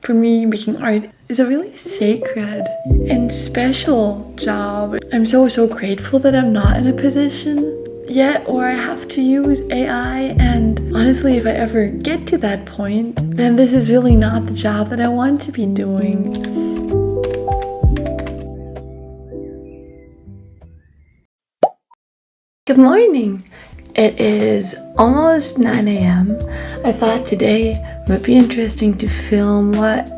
For me, making art is a really sacred and special job. I'm so grateful that I'm not in a position yet where I have to use AI, and honestly, if I ever get to that point, then this is really not the job that I want to be doing. Good morning! It is almost 9 a.m. I thought today might be interesting to film what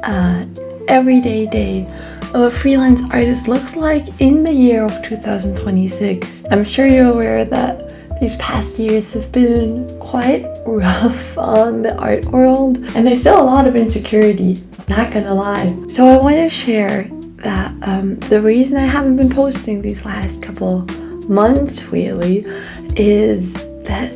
everyday day of a freelance artist looks like in the year of 2026. I'm sure you're aware that these past years have been quite rough on the art world, and there's still a lot of insecurity, not gonna lie. So I want to share that the reason I haven't been posting these last couple months really is that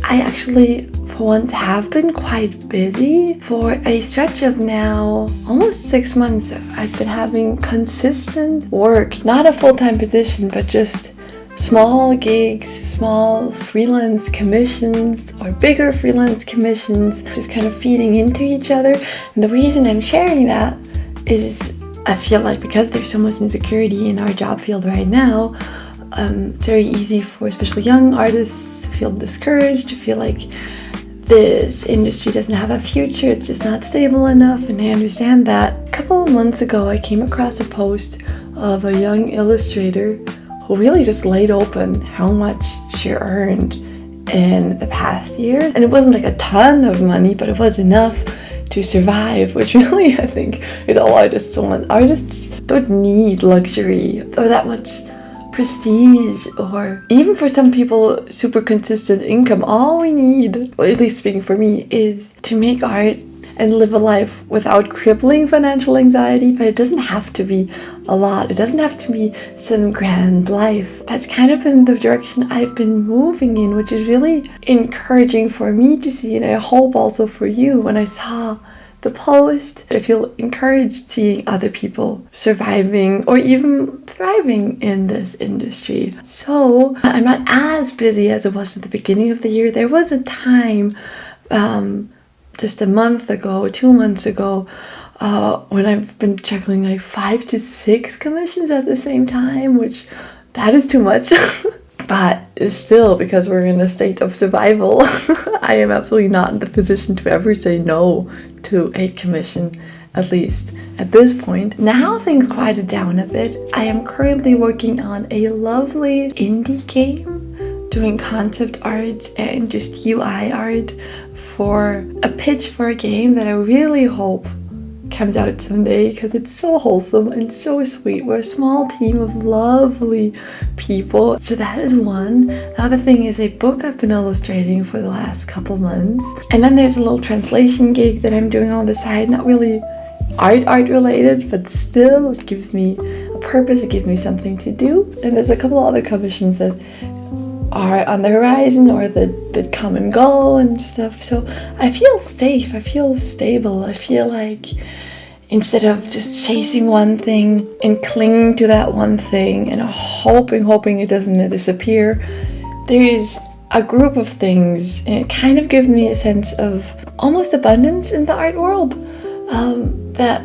I actually for once have been quite busy. For a stretch of now almost 6 months, I've been having consistent work, not a full-time position, but just small gigs, small freelance commissions or bigger freelance commissions, just kind of feeding into each other. And the reason I'm sharing that is I feel like because there's so much insecurity in our job field right now, it's very easy for especially young artists to feel discouraged, to feel like this industry doesn't have a future, it's just not stable enough, and I understand that. A couple of months ago, I came across a post of a young illustrator who really just laid open how much she earned in the past year. And it wasn't like a ton of money, but it was enough to survive, which really I think is all artists want. Artists don't need luxury or that much prestige, or even for some people super consistent income. All we need, or at least speaking for me, is to make art and live a life without crippling financial anxiety. But it doesn't have to be a lot. It doesn't have to be some grand life. That's kind of in the direction I've been moving in, which is really encouraging for me to see, and I hope also for you. When I saw the post, I feel encouraged seeing other people surviving or even thriving in this industry. So I'm not as busy as it was at the beginning of the year. There was a time just a month ago, 2 months ago, when I've been juggling like 5 to 6 commissions at the same time, which that is too much. But still, because we're in a state of survival, I am absolutely not in the position to ever say no to a commission, at least at this point. Now things quieted down a bit. I am currently working on a lovely indie game, doing concept art and just UI art for a pitch for a game that I really hope comes out someday, because it's so wholesome and so sweet. We're a small team of lovely people. So that is one. Another thing is a book I've been illustrating for the last couple months. And then there's a little translation gig that I'm doing on the side, not really art related, but still it gives me a purpose, it gives me something to do. And there's a couple other commissions that are on the horizon or that come and go and stuff. So I feel safe, I feel stable, I feel like instead of just chasing one thing and clinging to that one thing and hoping it doesn't disappear, there is a group of things, and it kind of gives me a sense of almost abundance in the art world that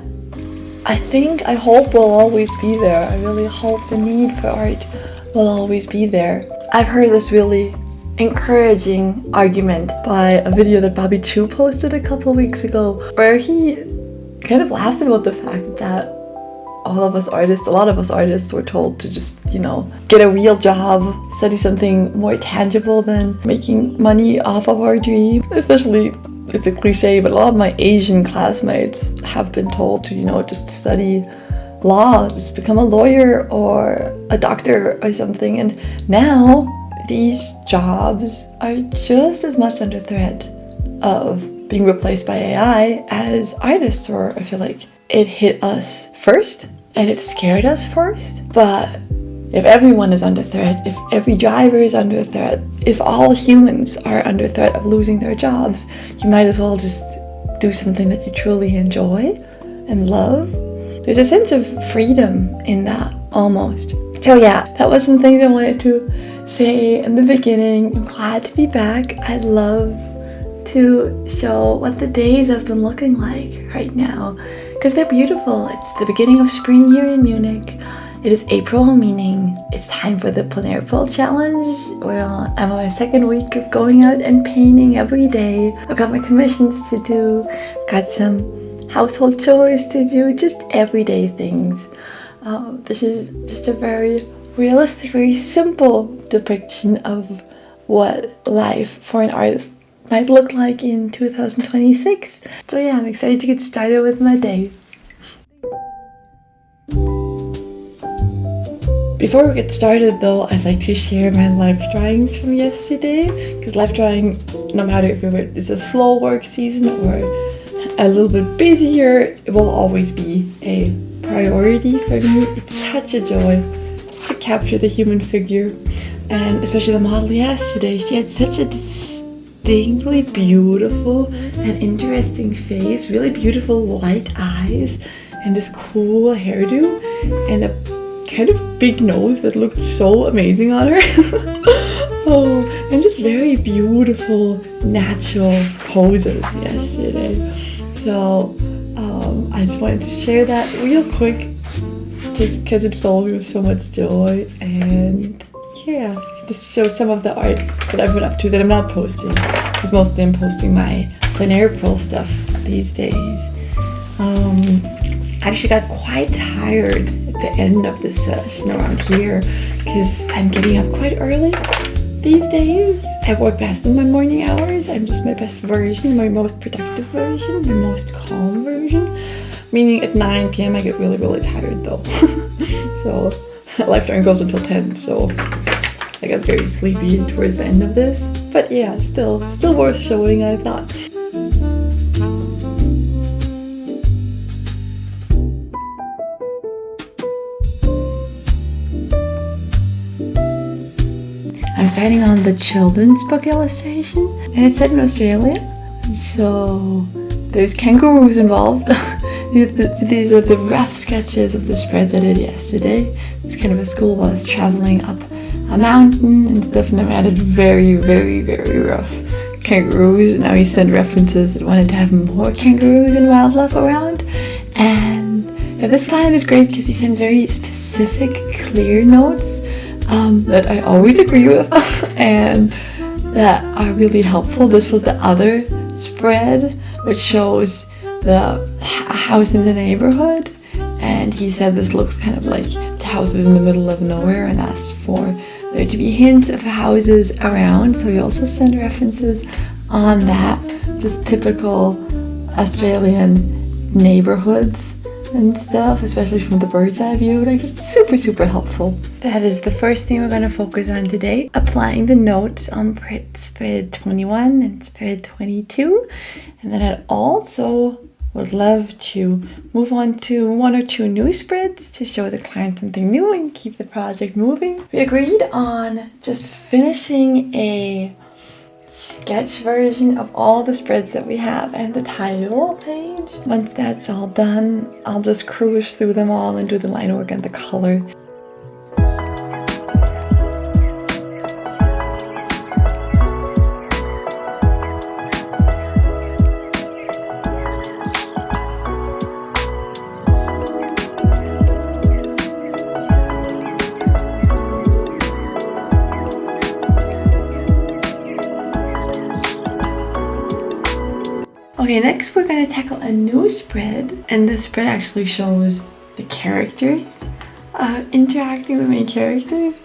I hope will always be there. I really hope the need for art will always be there. I've heard this really encouraging argument by a video that Bobby Chu posted a couple weeks ago, where he kind of laughed about the fact that a lot of us artists were told to just, get a real job, study something more tangible than making money off of our dream. Especially, it's a cliche, but a lot of my Asian classmates have been told to, just study law, just become a lawyer or a doctor or something. And now these jobs are just as much under threat of being replaced by AI as artists were. I feel like it hit us first and it scared us first. But if everyone is under threat, if every driver is under threat, if all humans are under threat of losing their jobs, you might as well just do something that you truly enjoy and love. There's a sense of freedom in that, almost. So yeah, that was something that I wanted to say in the beginning. I'm glad to be back. I'd love to show what the days have been looking like right now. because they're beautiful. It's the beginning of spring here in Munich. It is April, meaning it's time for the Plein Air Pearl Challenge. I'm on my second week of going out and painting every day. I've got my commissions to do, got some household chores to do, just everyday things. This is just a very realistic, very simple depiction of what life for an artist might look like in 2026. So yeah, I'm excited to get started with my day. Before we get started though, I'd like to share my life drawings from yesterday, because life drawing, no matter if it's a slow work season or a little bit busier, it will always be a priority for me. It's such a joy to capture the human figure, and especially the model yesterday. She had such a distinctly beautiful and interesting face, really beautiful light eyes, and this cool hairdo, and a kind of big nose that looked so amazing on her. Oh, and just very beautiful natural poses yesterday. So I just wanted to share that real quick, just because it filled me with so much joy, and yeah, just show some of the art that I've been up to that I'm not posting, because mostly I'm posting my Plein Air Pearl stuff these days. I actually got quite tired at the end of the session around here, because I'm getting up quite early these days. I work best in my morning hours. I'm just my best version, my most productive version, my most calm version. Meaning at 9 p.m. I get really, really tired though. So life drawing goes until 10, so I got very sleepy towards the end of this. But yeah, still worth showing, I thought. I'm starting on the children's book illustration, and it's set in Australia, so there's kangaroos involved. These are the rough sketches of the spreads I did yesterday. It's kind of a school bus traveling up a mountain and stuff, and I've added very, very, very rough kangaroos. Now he sent references that wanted to have more kangaroos and wildlife around, and yeah, this client is great because he sends very specific, clear notes that I always agree with and that are really helpful. This was the other spread, which shows the house in the neighborhood, and he said this looks kind of like the houses in the middle of nowhere, and asked for there to be hints of houses around. So he also sent references on that, just typical Australian neighborhoods and stuff, especially from the bird's eye view. Like, just super, super helpful. That is the first thing we're going to focus on today, applying the notes on spread 21 and spread 22. And then I'd also would love to move on to one or two new spreads to show the client something new and keep the project moving. We agreed on just finishing a sketch version of all the spreads that we have and the title page. Once that's all done, I'll just cruise through them all and do the line work and the color. Okay, next we're going to tackle a new spread, and this spread actually shows the characters interacting, the main characters,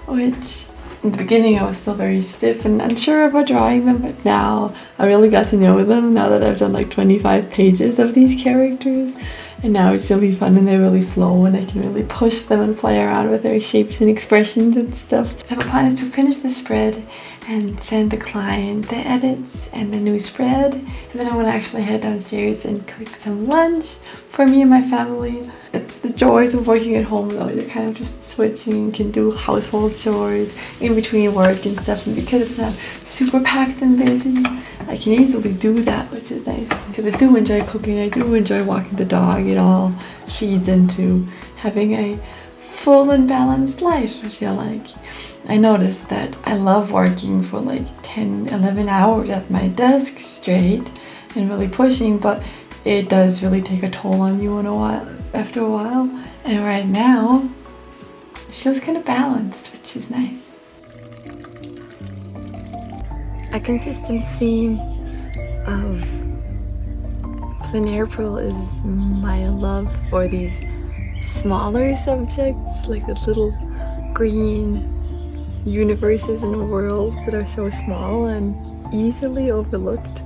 which in the beginning I was still very stiff and unsure about drawing them, but now I really got to know them now that I've done like 25 pages of these characters, and now it's really fun and they really flow and I can really push them and play around with their shapes and expressions and stuff. So my plan is to finish the spread and send the client the edits and the new spread, and then I want to actually head downstairs and cook some lunch for me and my family. It's the joys of working at home though. You're kind of just switching, can do household chores in between work and stuff, and because it's not super packed and busy, I can easily do that, which is nice because I do enjoy cooking, I do enjoy walking the dog. It all feeds into having a full and balanced life, I feel like. I noticed that I love working for like 10, 11 hours at my desk straight and really pushing, but it does really take a toll on you after a while. And right now, it feels kind of balanced, which is nice. A consistent theme of plein air April is my love for these smaller subjects, like the little green universes and worlds that are so small and easily overlooked.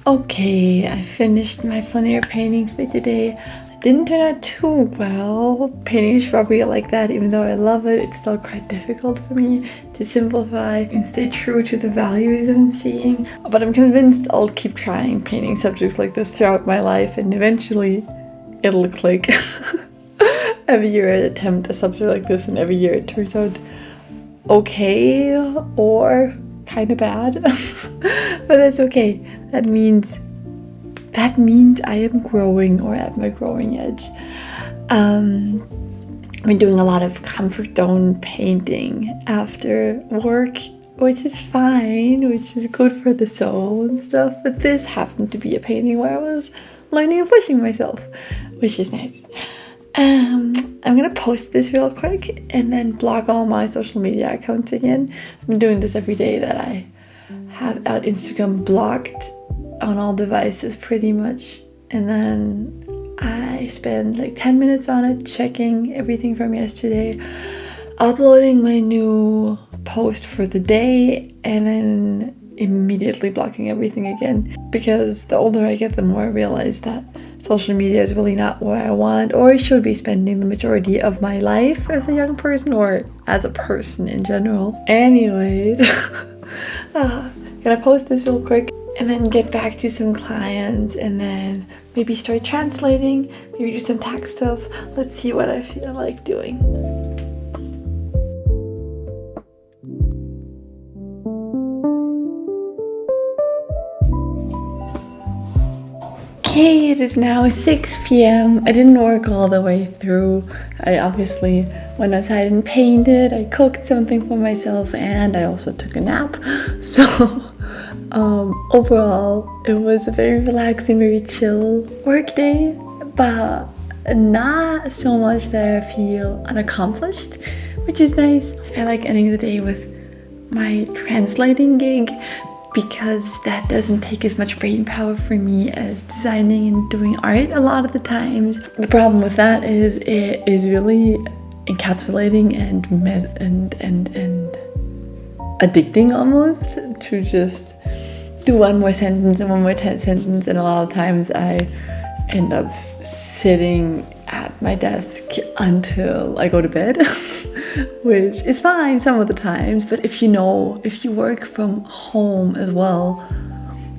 Okay, I finished my plein air painting for today. It didn't turn out too well. Painting shrubbery like that, even though I love it, it's still quite difficult for me to simplify and stay true to the values I'm seeing. But I'm convinced I'll keep trying painting subjects like this throughout my life, and eventually it'll click. Every year I attempt a subject like this, and every year it turns out okay or kind of bad. But that's okay. That means I am growing or at my growing edge. I've been doing a lot of comfort zone painting after work, which is fine, which is good for the soul and stuff. But this happened to be a painting where I was learning and pushing myself, which is nice. I'm gonna post this real quick and then block all my social media accounts again. I'm doing this every day that I have Instagram blocked on all devices pretty much, and then I spend like 10 minutes on it, checking everything from yesterday, uploading my new post for the day, and then immediately blocking everything again. Because the older I get, the more I realize that social media is really not where I want or should be spending the majority of my life as a young person or as a person in general. Anyways, gonna post this real quick and then get back to some clients and then maybe start translating, maybe do some tax stuff. Let's see what I feel like doing. Okay, it is now 6 p.m. I didn't work all the way through. I obviously went outside and painted, I cooked something for myself, and I also took a nap. So overall, it was a very relaxing, very chill work day, but not so much that I feel unaccomplished, which is nice. I like ending the day with my translating gig because that doesn't take as much brain power for me as designing and doing art a lot of the times. The problem with that is it is really encapsulating and addicting almost to just do one more sentence and one more sentence, and a lot of times I end up sitting at my desk until I go to bed, which is fine some of the times, but if you work from home as well,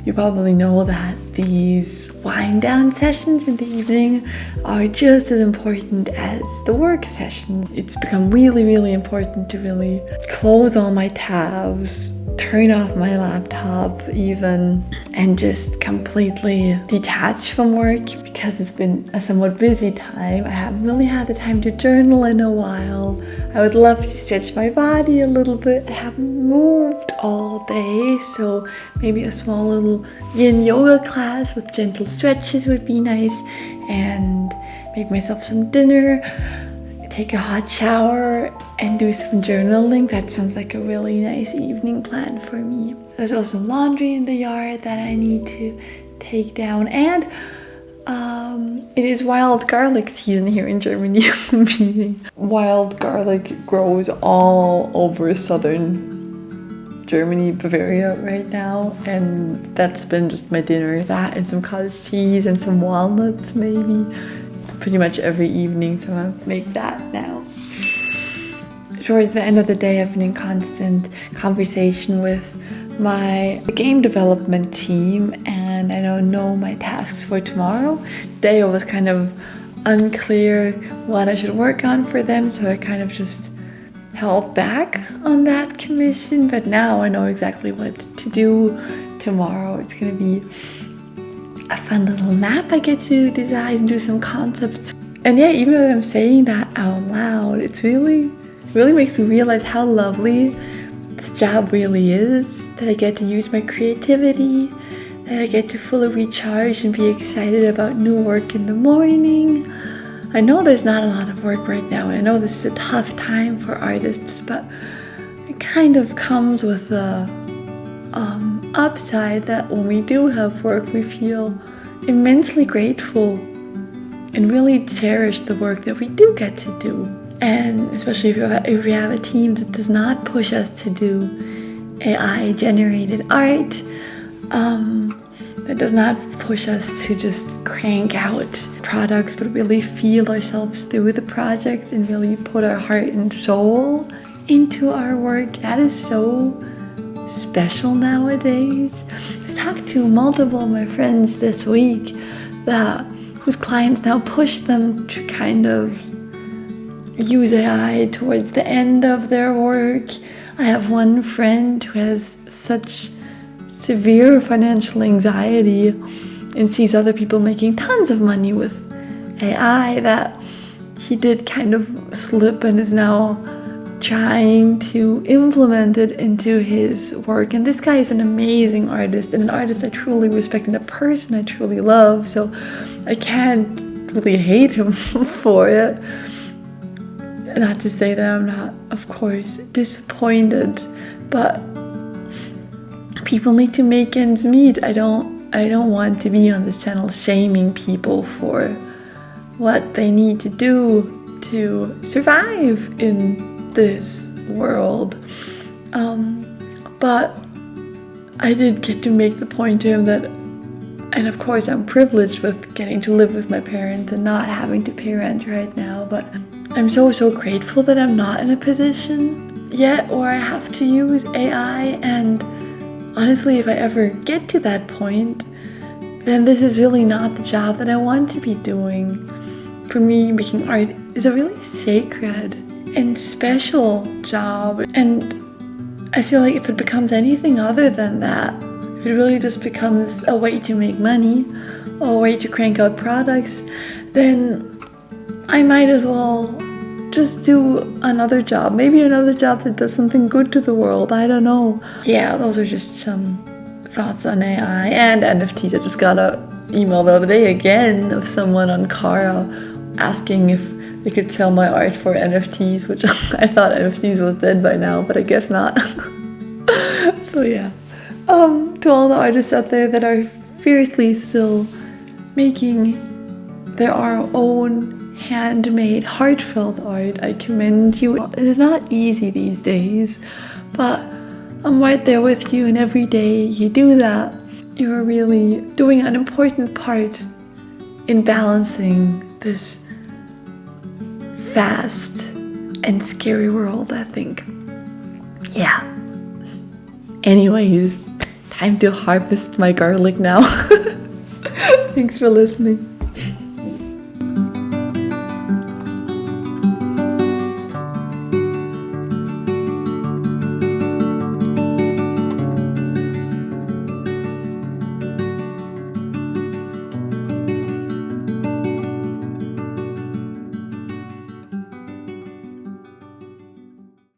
you probably know that these wind down sessions in the evening are just as important as the work sessions. It's become really, really important to really close all my tabs, turn off my laptop even, and just completely detach from work because it's been a somewhat busy time. I haven't really had the time to journal in a while. I would love to stretch my body a little bit. I haven't moved all day, so maybe a small little yin yoga class with gentle stretches would be nice, and make myself some dinner, take a hot shower, and do some journaling. That sounds like a really nice evening plan for me. There's also laundry in the yard that I need to take down, and it is wild garlic season here in Germany. Meaning wild garlic grows all over southern Germany, Bavaria right now, and that's been just my dinner. That and some cottage cheese and some walnuts maybe pretty much every evening, so I'll make that now. Towards the end of the day, I've been in constant conversation with my game development team, and I don't know my tasks for tomorrow. Today it was kind of unclear what I should work on for them, so I kind of just held back on that commission, but now I know exactly what to do tomorrow. It's gonna be a fun little map I get to design and do some concepts. And yeah, even though I'm saying that out loud, it's really makes me realize how lovely this job really is, that I get to use my creativity, that I get to fully recharge and be excited about new work in the morning. I know there's not a lot of work right now, and I know this is a tough time for artists, but it kind of comes with the upside that when we do have work, we feel immensely grateful and really cherish the work that we do get to do. And especially if we have a team that does not push us to do AI-generated art, that does not push us to just crank out products, but really feel ourselves through the project and really put our heart and soul into our work. That is so special nowadays. I talked to multiple of my friends this week whose clients now push them to kind of use AI towards the end of their work. I have one friend who has such severe financial anxiety and sees other people making tons of money with AI that he did kind of slip and is now trying to implement it into his work. And this guy is an amazing artist, and an artist I truly respect, and a person I truly love, so I can't really hate him for it. Not to say that I'm not, of course, disappointed, but people need to make ends meet. I don't want to be on this channel shaming people for what they need to do to survive in this world. But I did get to make the point to him that, and of course I'm privileged with getting to live with my parents and not having to pay rent right now, but I'm so grateful that I'm not in a position yet where I have to use AI. And honestly, if I ever get to that point, then this is really not the job that I want to be doing. For me, making art is a really sacred and special job. And I feel like if it becomes anything other than that, if it really just becomes a way to make money or a way to crank out products, then I might as well just do another job. Maybe another job that does something good to the world. I don't know. Yeah, those are just some thoughts on AI and NFTs. I just got an email the other day again of someone on Kara asking if they could sell my art for NFTs, which I thought NFTs was dead by now, but I guess not. So yeah. To all the artists out there that are fiercely still making their own handmade, heartfelt art, I commend you. It is not easy these days, but I'm right there with you, and every day you do that, you're really doing an important part in balancing this fast and scary world, I think. Yeah. Anyways, time to harvest my garlic now. Thanks for listening.